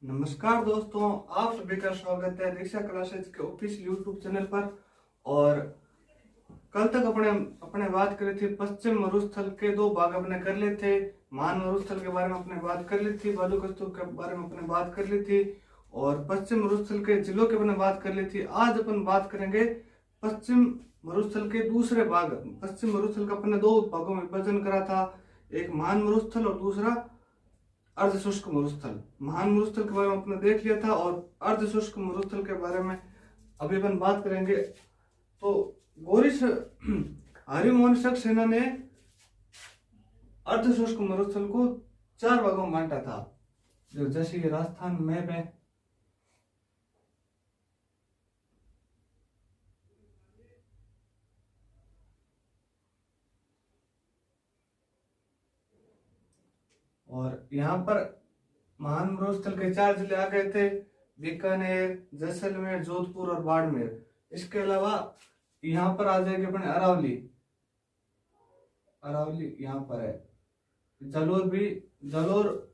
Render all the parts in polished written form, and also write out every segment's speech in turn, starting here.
नमस्कार दोस्तों, आप सभी का स्वागत है दीक्षा क्लासेस के ऑफिशियल यूट्यूब चैनल पर। और कल तक अपने बात करी थी पश्चिम मरुस्थल के दो भाग अपने कर लिए थे। महान मरुस्थल के बारे में अपने बात कर ली थी, बालूका स्तूप के बारे में अपने बात कर ली थी और पश्चिम मरुस्थल के जिलों के अपने बात कर ली थी। आज अपन बात करेंगे पश्चिम मरुस्थल के दूसरे भाग। पश्चिम मरुस्थल का अपने दो भागों में विभाजन करा था, एक महान मरुस्थल और दूसरा अर्ध शुष्क मरुस्थल। महान मरुस्थल के बारे में अपने देख लिया था और अर्ध शुष्क मरुस्थल के बारे में अभी अपन बात करेंगे। तो गोरिश हरिमोहन सक्सेना ने अर्ध शुष्क मरुस्थल को 4 भागों में बांटा था, जो जैसे ये राजस्थान मैप है। और यहाँ पर महान मरुस्थल के 4 जिले आ गए थे, बीकानेर, जैसलमेर, जोधपुर और बाड़मेर। इसके अलावा यहाँ पर आ जाएगी अपने अरावली। अरावली यहाँ पर है, जलोर भी, जलोर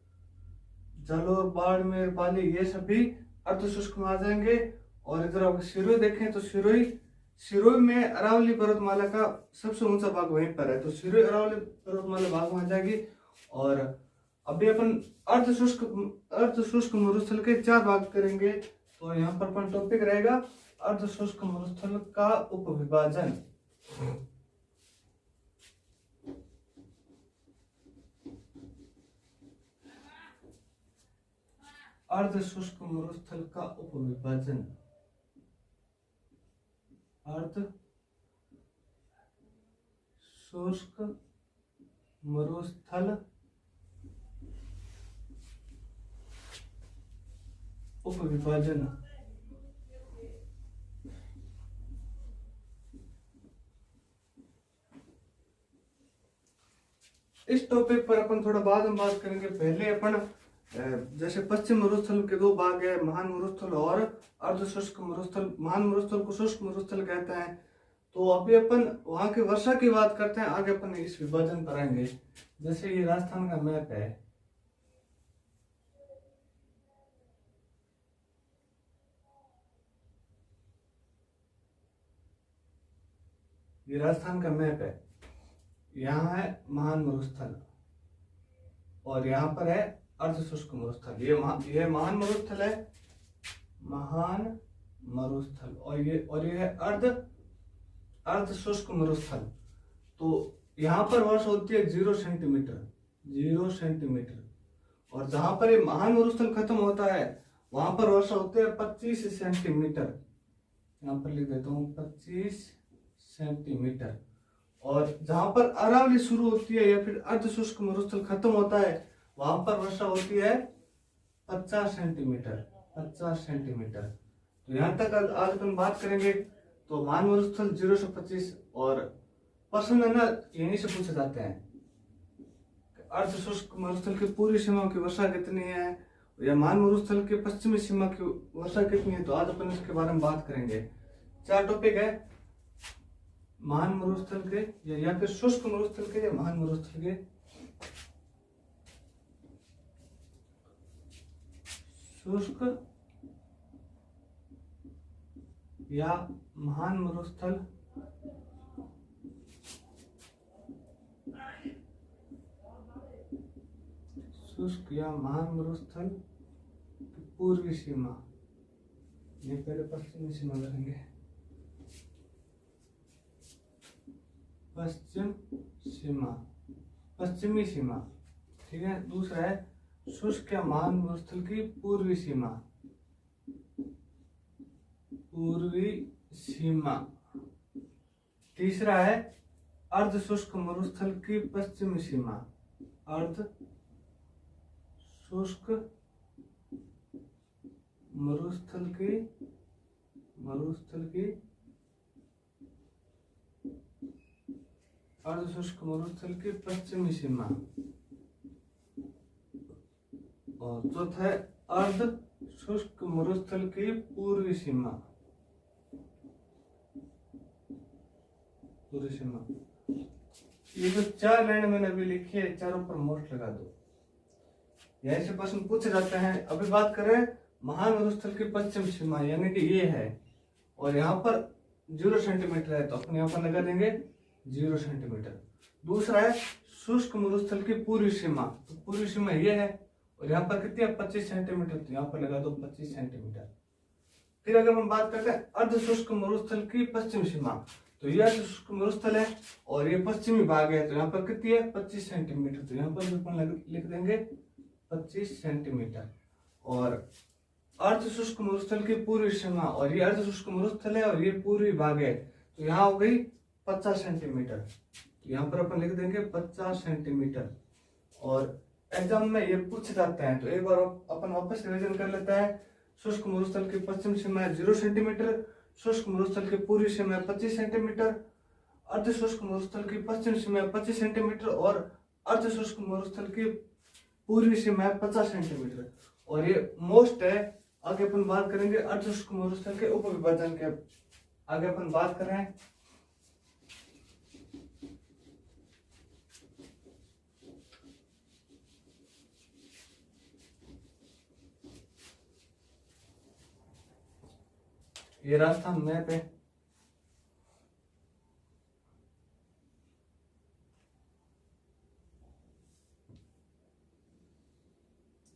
बाड़मेर, पाली, ये सभी अर्ध शुष्क में आ जाएंगे। और इधर अगर सिरोही देखें तो सिरोही में अरावली पर्वतमाला का सबसे ऊंचा भाग वहीं पर है, तो सिरोही अरावली पर्वतमाला भाग में आ जाएगी। और अभी अपन अर्ध शुष्क मरुस्थल के 4 भाग करेंगे। तो यहाँ पर अपन टॉपिक रहेगा अर्ध शुष्क मरुस्थल का उपविभाजन। अर्ध शुष्क मरुस्थल का उपविभाजन। अर्ध शुष्क मरुस्थल उपविभाजन। इस टॉपिक पर अपन थोड़ा बाद में बात करेंगे। पहले अपन जैसे पश्चिम मरुस्थल के 2 भाग है, महान मरुस्थल और अर्ध शुष्क मरुस्थल। महान मरुस्थल को शुष्क मरुस्थल कहते हैं। तो अभी अपन वहां की वर्षा की बात करते हैं, आगे अपन इस विभाजन पर आएंगे। जैसे ये राजस्थान का मैप है, ये राजस्थान का मैप है। यहाँ है महान मरुस्थल और यहाँ पर है अर्ध शुष्क मरुस्थल। ये महान मरुस्थल है, महान मरुस्थल, और ये है अर्ध शुष्क मरुस्थल। तो यहाँ पर वर्षा होती है 0 सेंटीमीटर। और जहां पर ये महान मरुस्थल खत्म होता है वहां पर वर्षा होती है 25 सेंटीमीटर। यहाँ पर लिख देता हूँ 25 सेंटीमीटर। और जहां पर अरावली शुरू होती है या फिर अर्ध शुष्क मरुस्थल खत्म होता है वहां पर वर्षा होती है 50 सेंटीमीटर। तो यहाँ तक आज अपन बात करेंगे। तो महान मरुस्थल 0 से 25 और प्रश्न है ना, यहीं से पूछे जाते हैं अर्ध शुष्क मरुस्थल की पूर्वी सीमा की वर्षा कितनी है या महान मरुस्थल के पश्चिमी सीमा की वर्षा कितनी है। तो आज अपन इसके बारे में बात करेंगे। 4 टॉपिक है, महान मरुस्थल के या फिर शुष्क मरुस्थल के या महान मरुस्थल के। शुष्क या महान मरुस्थल शुष्क या महान मरुस्थल की पूर्वी सीमा। ये पहले पश्चिमी सीमा करेंगे, पश्चिमी सीमा, ठीक है। दूसरा है शुष्क या महान मरुस्थल की पूर्वी सीमा। तीसरा है अर्ध शुष्क मरुस्थल की पश्चिमी सीमा, अर्ध शुष्क मरुस्थल की अर्ध शुष्क मरुस्थल की पश्चिमी सीमा। और चौथा है अर्ध शुष्क मरुस्थल की पूर्वी सीमा। ये जो 4 लाइन मैंने अभी लिखी है, चारों पर मोस्ट लगा दो। यहीं से प्रश्न पूछे जाते हैं। अभी बात करें महान मरुस्थल की पश्चिम सीमा, यानी कि ये है, और यहाँ पर 0 सेंटीमीटर है, तो अपन यहाँ पर लगा देंगे 0 सेंटीमीटर। दूसरा है शुष्क मरुस्थल की पूर्वी सीमा, तो पूर्वी सीमा ये है, और यहाँ पर कितनी है 25 सेंटीमीटर, तो यहाँ पर लगा दो 25 सेंटीमीटर। फिर अगर हम बात करते हैं अर्ध शुष्क मरुस्थल की पश्चिम सीमा, तो ये अर्ध शुष्क मरुस्थल है और ये पश्चिमी भाग है, तो यहाँ पर कितनी है 25 सेंटीमीटर, तो यहाँ पर भी अपन लिख देंगे 25 सेंटीमीटर। और अर्ध शुष्क मरुस्थल की पूर्वी सीमा, और ये अर्ध शुष्क मरुस्थल है और ये पूर्वी भाग है, तो यहाँ हो गई 50 सेंटीमीटर, तो यहाँ पर अपन लिख देंगे 50 सेंटीमीटर। और एग्जाम में ये पूछ जाता है, तो एक बार अपन वापस रिवीजन कर लेता है। शुष्क मरुस्थल की पश्चिम सीमा है 0 सेंटीमीटर, शुष्क मरुस्थल की पूर्वी सीमा है 25 सेंटीमीटर, अर्ध शुष्क मरुस्थल की पश्चिम सीमा है 25 सेंटीमीटर, और अर्ध शुष्क मरुस्थल की पूर्वी सीमा है 50 सेंटीमीटर। और ये मोस्ट है। आगे अपन बात करेंगे अर्ध शुष्क मरुस्थल के उपविभाजन के। आगे अपन बात करें ये राजस्थान मैप है,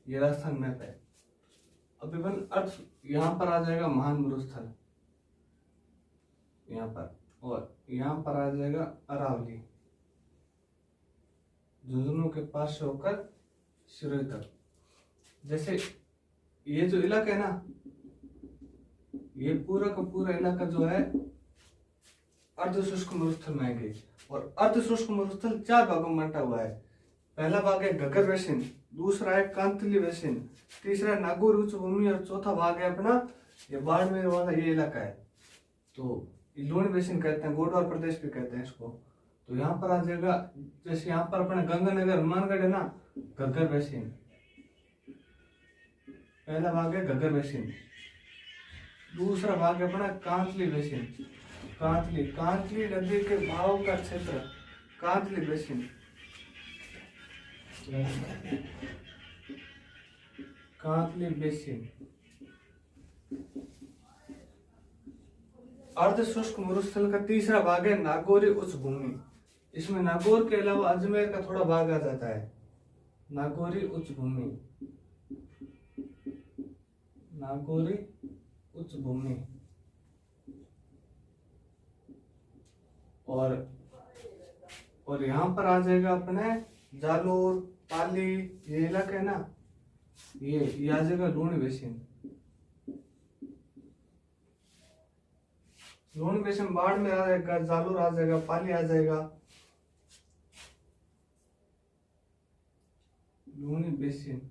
ये राजस्थान मैप है। अब अपन अर्थ यहाँ पर आ जाएगा महान मरुस्थल यहाँ पर, और यहाँ पर आ जाएगा अरावली, झुंझुनू के पास से होकर सिरोही तक। जैसे ये जो इलाका है ना, ये पूरा का पूरा इलाका जो है अर्ध शुष्क मरुस्थल में आएंगे। और अर्ध शुष्क मरुस्थल 4 भागों में बंटा हुआ है। पहला भाग है घग्गर बेसिन, दूसरा है कांतली बेसिन, तीसरा नागौर उच्च भूमि, और चौथा भाग है अपना ये बाड़मेर वाला ये इलाका है, तो लूणी बेसिन कहते हैं, गोडवार प्रदेश भी कहते हैं इसको। तो यहाँ पर आ जाएगा, जैसे यहाँ पर अपना गंगानगर हनुमानगढ़ है ना, घग्गर बेसिन पहला भाग है घग्गर बेसिन। दूसरा भाग है अपना कांतली बेसिन, कांतली नदी के बहाव का क्षेत्र कांतली बेसिन, कांतली बेसिन। अर्ध शुष्क मरुस्थल का तीसरा भाग है नागौरी उच्च भूमि। इसमें नागौर के अलावा अजमेर का थोड़ा भाग आ जाता है, नागौरी उच्च भूमि, नागौरी उच्च भूमि। और यहाँ पर आ जाएगा अपने जालोर पाली ये इलाका है ना, ये आ जाएगा लूणी बेसिन। लूणी बेसिन बाढ़ में आ जाएगा, जालोर आ जाएगा, पाली आ जाएगा, लूणी बेसिन।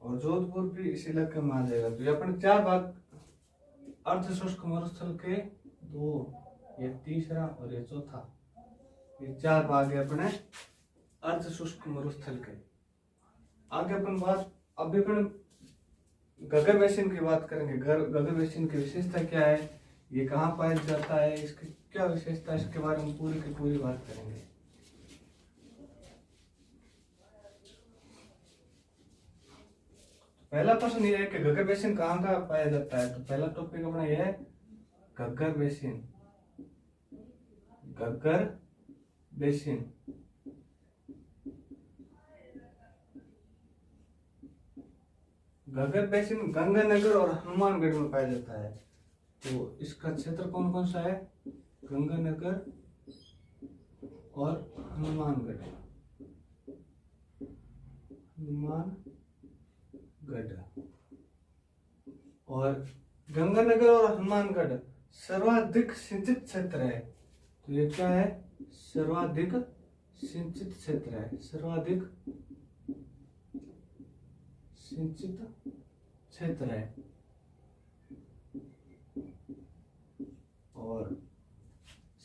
और जोधपुर भी इस इलाके में आ जाएगा। तो ये अपने 4 भाग अर्ध शुष्क मरुस्थल के 2, ये तीसरा और ये चौथा, ये 4 भाग है अपने अर्ध शुष्क मरुस्थल के। आगे अपन बात अभी अपन घग्गर बेसिन की बात करेंगे। घग्गर बेसिन की विशेषता क्या है, ये कहाँ पाया जाता है, इसकी क्या विशेषता, इसके बारे में पूरी की पूरी बात करेंगे। पहला प्रश्न ये है कि घग्गर बेसिन कहाँ का पाया जाता है, तो पहला टॉपिक अपना यह है Ghaggar basin. Ghaggar basin Ghaggar basin Ganganagar और हनुमानगढ़ में पाया जाता है। तो इसका क्षेत्र कौन कौन सा है, गंगानगर और हनुमानगढ़, और गंगानगर और हनुमानगढ़ सर्वाधिक सिंचित क्षेत्र है। तो ये क्या है, सर्वाधिक सिंचित क्षेत्र है, सर्वाधिक सिंचित क्षेत्र है। और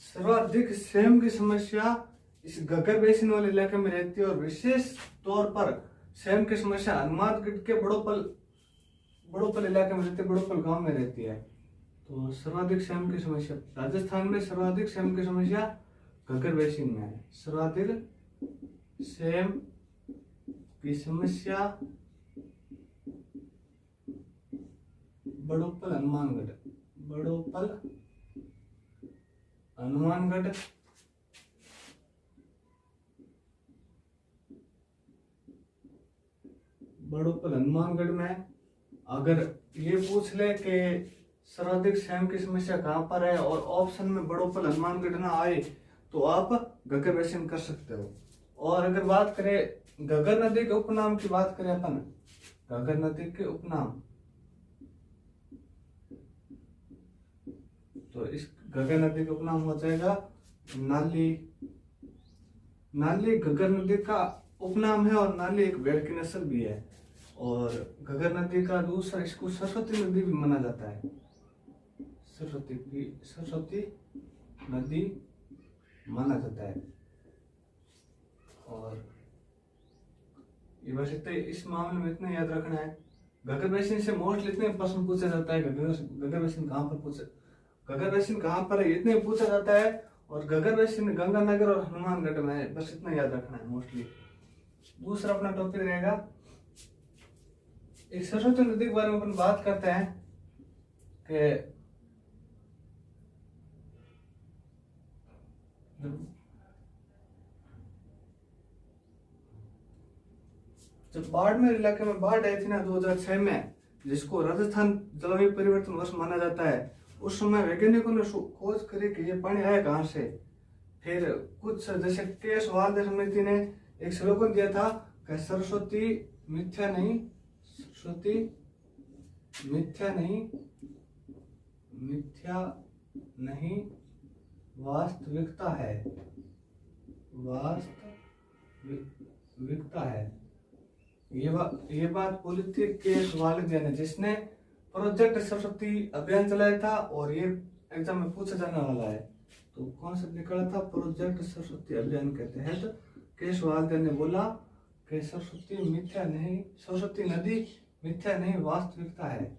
सर्वाधिक सेम की समस्या इस घग्गर बेसिन वाले इलाके में रहती है, और विशेष तौर पर सेम की समस्या हनुमानगढ़ के बड़ोपल इलाके में रहती है, बड़ोपल गांव में रहती है। तो सर्वाधिक सेम की समस्या राजस्थान में, सर्वाधिक सेम की समस्या घग्गर बेसिन में है। सर्वाधिक सेम की समस्या बड़ोपल हनुमानगढ़, बड़ोपल हनुमानगढ़, बड़ोपल हनुमानगढ़ में अगर ये पूछ ले कि सर्वाधिक सेम की समस्या कहाँ पर है और ऑप्शन में बड़ोपल हनुमानगढ़ ना आए तो आप घग्गर बेसिन कर सकते हो। और अगर बात करें घग्गर नदी के उपनाम की बात करें अपन, घग्गर नदी के उपनाम, तो इस घग्गर नदी का उपनाम हो जाएगा नाली। नाली घग्गर नदी का उपनाम है और नाली एक भेड़ की नस्ल भी है। और घग्गर नदी का दूसरा, इसको सरस्वती नदी भी माना जाता है। सरस्वती नदी माना जाता है। और ये बस इतना, इस मामले में इतना याद रखना है। घग्गर बेसिन से मोस्टली इतने प्रश्न पूछा जाता है, घग्गर बेसिन कहाँ पर पूछा, घग्गर बेसिन कहाँ पर है इतने पूछा जाता है। और घग्गर बेसिन गंगानगर और हनुमानगढ़ में है, बस इतना याद रखना है मोस्टली। दूसरा अपना टॉपिक रहेगा, एक सरस्वती नदी के बारे में अपन बात करते हैं कि जब बाड़मेर इलाके में बाढ़ आई थी ना 2006 में, जिसको राजस्थान जलवायु परिवर्तन वर्ष माना जाता है, उस समय वैज्ञानिकों ने खोज करी कि ये पानी आया कहाँ से। फिर कुछ जैसे केस वाल्द समिति ने एक स्लोगन दिया था कि सरस्वती मिथ्या नहीं, सरस्वती मिथ्या नहीं, मिथ्या नहीं वास्तविकता है, वास्तविकता है। ये बात बोली थी केस वाल्द ने, जिसने प्रोजेक्ट सरस्वती अभियान चलाया था और ये एग्जाम में पूछा जाने वाला है। तो कौन सा निकला था, प्रोजेक्ट सरस्वती अभियान के तहत केस वाल्द ने बोला कि सरस्वती मिथ्या नहीं, सरस्वती नदी मिथ्या नहीं वास्तविकता है।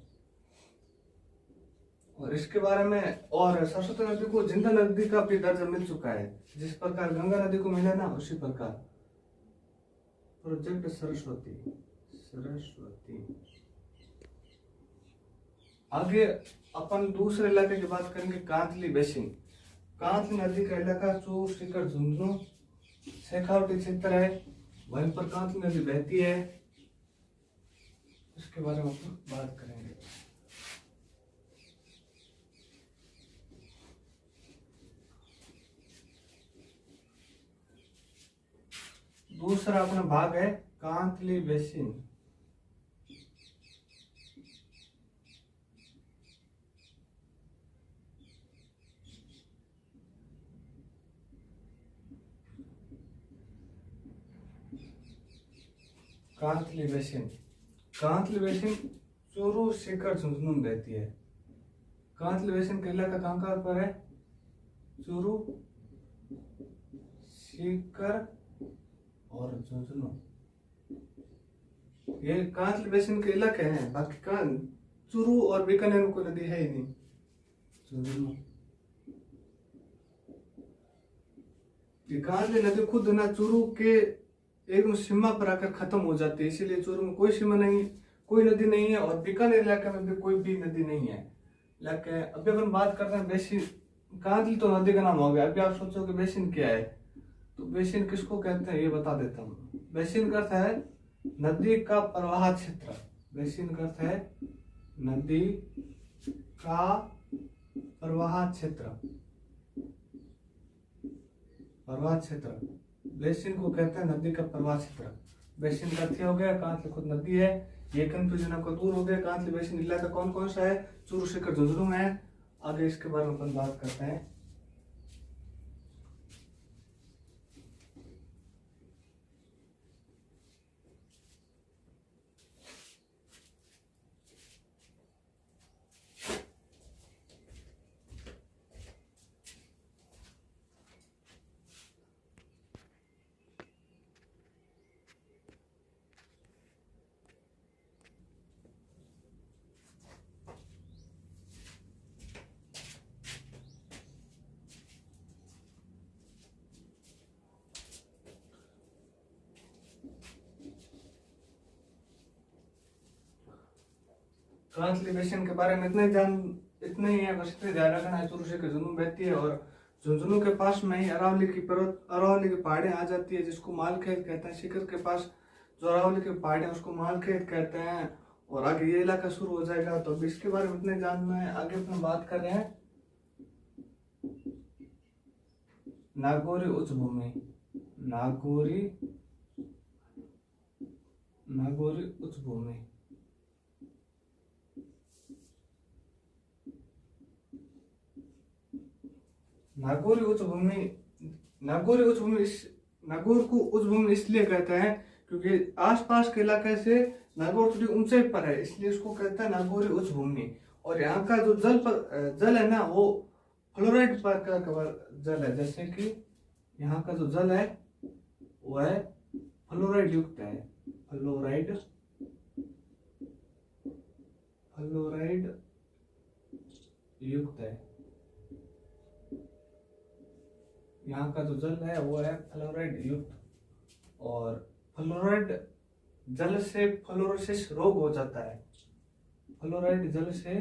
और इसके बारे में, और सरस्वती नदी को जिंदा नदी का भी दर्जा मिल चुका है, जिस प्रकार गंगा नदी को मिला ना उसी प्रकार प्रोजेक्ट सरस्वती। आगे अपन दूसरे इलाके की बात करेंगे, कांतली बेसिन। कांतली नदी का इलाका चूर, सीकर, झुंझुनू, शेखावटी क्षेत्र है, वहीं पर कांतली नदी बहती है, इसके बारे में अपन बात करेंगे। दूसरा अपना भाग है Kantli basin. Kantli basin, Kantli basin Churu, Sikar, Jhunjhunu में बहती है। कांतली बेसिन का इलाका कहाँ पर है, चूरू, सीकर और झुंझुनू, ये कांतली बेसिन के इलाके हैं। बाकी चूरू और बीकानेर में कोई नदी है ही नहीं। झुंझुनू, कांतली नदी खुद ना चूरू के एकदम सीमा पर आकर खत्म हो जाती है, इसीलिए चूरू में कोई सीमा नहीं, कोई नदी नहीं है। और बीकानेर इलाके में भी कोई भी नदी नहीं है। लेकिन अभी अपन बात करते हैं बेसिन। कांतली तो नदी का नाम हो गया। अभी आप सोचो कि बेसिन क्या है, तो बेसिन किसको कहते हैं ये बता देता हूँ। बेसिन का अर्थ है नदी का प्रवाह क्षेत्र। बेसिन का अर्थ है नदी का प्रवाह क्षेत्र, प्रवाह क्षेत्र। बेसिन को कहते हैं नदी का प्रवाह क्षेत्र। बेसिन का अर्थ हो गया, कांतली खुद नदी है, ये कंफ्यूजन आपको दूर हो गया। कांतली बेसिन इलाका कौन कौन सा है, चूरू, सीकर, झुंझुनू में है। आगे इसके बारे में अपन बात करते हैं। ट्रांसलेशन के बारे में इतने ही है, बस इतने ध्यान रखना है। तुरुषी के जुनून बहती है और झुंझुनू के पास में ही अरावली की पर्वत, अरावली की पहाड़ियां आ जाती है, जिसको मालखेत कहते हैं। शिखर के पास जो अरावली की पहाड़ियां उसको मालखेत कहते हैं। और आगे ये इलाका शुरू हो जाएगा। तो अभी इसके बारे में इतने जानना है। आगे अपने बात कर रहे हैं नागौरी उच्च भूमि। नागौरी उच्च भूमि। नागौरी उच्च भूमि, नागौरी उच्च भूमि, नागौर को उच्च भूमि इसलिए कहते हैं क्योंकि आसपास के इलाके से नागौर थोड़ी ऊंचाई पर है, इसलिए इसको कहते हैं नागौरी उच्च भूमि। और यहाँ का जो जल है ना, वो फ्लोराइड पर का जल है। जैसे कि यहाँ का जो जल है वो है फ्लोराइड युक्त है। फ्लोराइड युक्त है। यहाँ का जो जल है वो है फ्लोराइड युक्त। और फ्लोराइड जल से फ्लोरोसिस रोग हो जाता है। फ्लोराइड जल से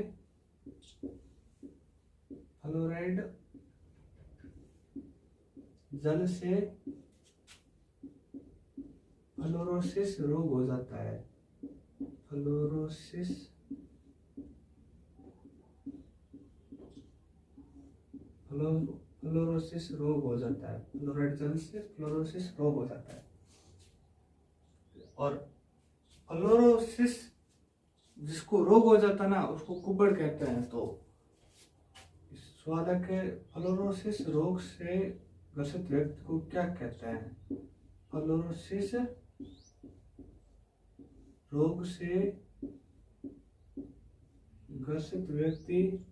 फ्लोरोसिस रोग हो जाता है। फ्लोरोसिस रोग हो जाता है। फ्लोराइड जल से फ्लोरोसिस रोग हो जाता है। और फ्लोरोसिस जिसको रोग हो जाता है ना, उसको कुबड़ कहते हैं। तो सवाल है कि फ्लोरोसिस रोग से ग्रसित व्यक्ति को क्या कहते हैं? फ्लोरोसिस रोग से ग्रसित व्यक्ति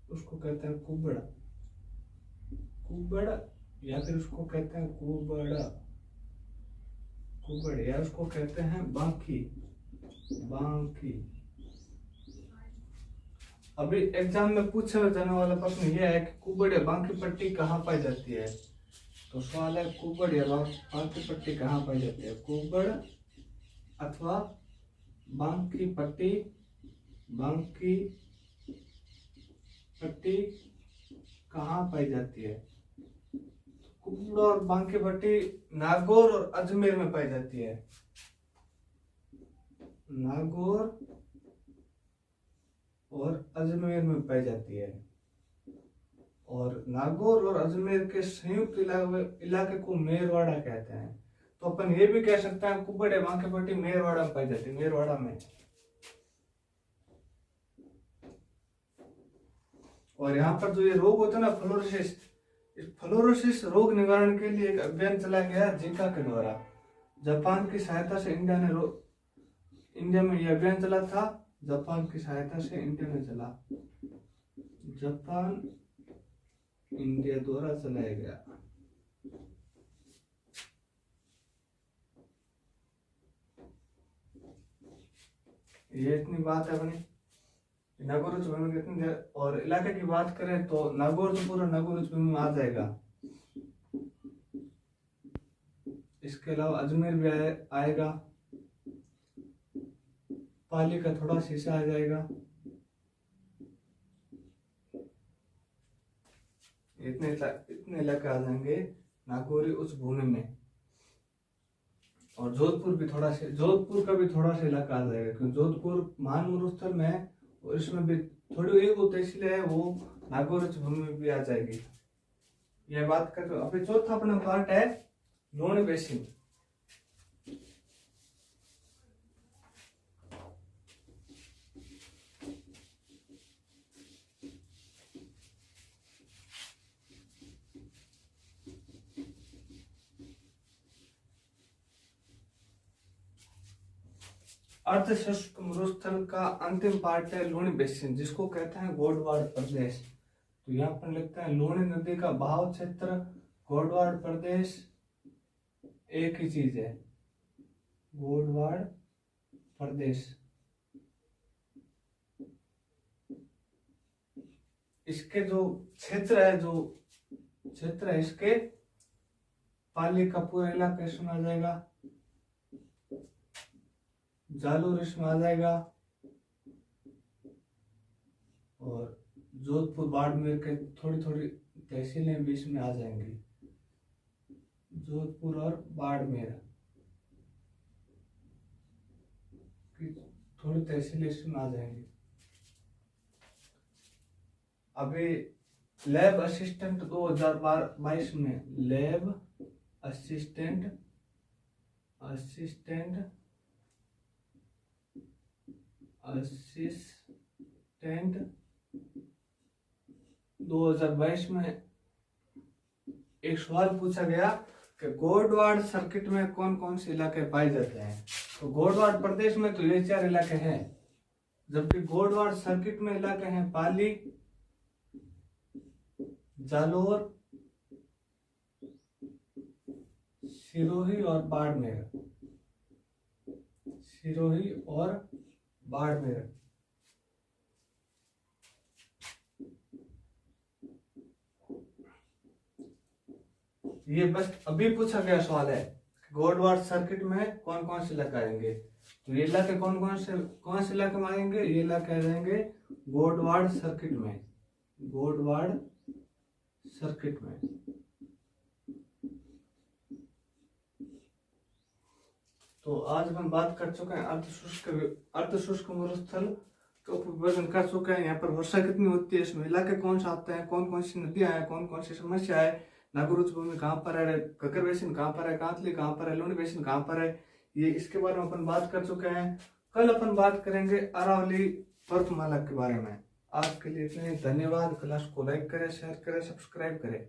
उसको कहते हैं कुबड़ या फिर उसको कहते हैं कुबड़ या उसको कहते हैं बांकी। अभी एग्जाम में पूछा जाने वाला प्रश्न यह है कि कुबड़ या बांकी पट्टी कहाँ पाई जाती है। तो सवाल है कुबड़ या बांकी पट्टी कहाँ पाई जाती है? कुबड़ अथवा बांकी पट्टी कहाँ पाई जाती है? कुबड़ और बांकी पट्टी नागौर और अजमेर में पाई जाती है। नागौर और अजमेर में पाई जाती है। और नागौर और अजमेर के संयुक्त इलाके को मेरवाड़ा कहते हैं। तो अपन ये भी कह सकते हैं कुबड़ या बांकी पट्टी मेरवाड़ा में पाई जाती है। मेरवाड़ा में। और यहाँ पर जो ये रोग होता है ना, फ्लोरोसिस, इस फ्लोरोसिस रोग निवारण के लिए एक अभियान चलाया गया जीका के द्वारा। जापान की सहायता से इंडिया में यह अभियान चला था। जापान की सहायता से इंडिया में चला। जापान इंडिया द्वारा चलाया गया। ये इतनी बात है अपनी नागौर उच्च भूमि कितनी। और इलाके की बात करें तो नागौर तो पूरा नागौर उच्च भूमि में आ जाएगा। इसके अलावा अजमेर भी आएगा। पाली का थोड़ा शीशा आ जाएगा। इतने इलाके आ जाएंगे नागौरी उच्च भूमि में। और जोधपुर का भी थोड़ा सा इलाका आ जाएगा, क्योंकि जोधपुर महान मरुस्थल में है और इसमें भी थोड़ी एक होता है, इसलिए है वो नागौर उच्च भूमि में भी आ जाएगी। यह बात कर। अभी चौथा अपना पार्ट है लोण बेसिन। अर्ध शुष्क मरुस्थल का अंतिम पार्ट है लूणी बेसिन, जिसको कहते हैं गोडवाड़ प्रदेश। तो यहाँ पर लिखते हैं लूणी नदी का बहाव क्षेत्र गोडवाड़ प्रदेश एक ही चीज है। गोडवाड़ प्रदेश। इसके जो क्षेत्र है, जो क्षेत्र है इसके पाली का पूरा इलाका इसमें आ जाएगा, जालोर इसमें आ जाएगा, और जोधपुर बाड़मेर के थोड़ी थोड़ी तहसीलें भी इसमें आ जाएंगी, जोधपुर और बाड़मेर की थोड़ी तहसीलें इसमें आ जाएंगी। अभी लैब असिस्टेंट 2022 में लैब असिस्टेंट 2022 में एक सवाल पूछा गया कि गोडवाड़ सर्किट में कौन कौन से इलाके पाए जाते हैं। तो गोडवाड़ प्रदेश में तो ये 4 इलाके हैं, जबकि गोडवाड़ सर्किट में इलाके हैं पाली, जालोर, सिरोही और बाड़मेर, सिरोही और बाड़मेर। ये बस अभी पूछा गया सवाल है, गोडवाड़ सर्किट में कौन कौन से इलाके आएंगे। तो ये इलाके कौन से इलाके में आएंगे, ये इलाके आ जाएंगे गोडवाड़ सर्किट में, गोडवाड़ सर्किट में। तो आज हम बात कर चुके हैं अर्धशुष्क मरुस्थल के उपविभाजन कर चुके हैं। यहाँ पर वर्षा कितनी होती है, इसमें इलाके कौन से आते हैं, कौन कौन सी नदियां हैं, कौन कौन सी समस्या है, नागरुच भूमि कहाँ पर है, घग्गर बेसिन कहाँ पर है, कांतली कहाँ पर है, लुणी बेसिन कहाँ पर है, ये इसके बारे में अपन बात कर चुके हैं। कल अपन बात करेंगे अरावली पर्वतमाला के बारे में। आज के लिए इतने, धन्यवाद। क्लास को लाइक करें, शेयर करें, सब्सक्राइब करें।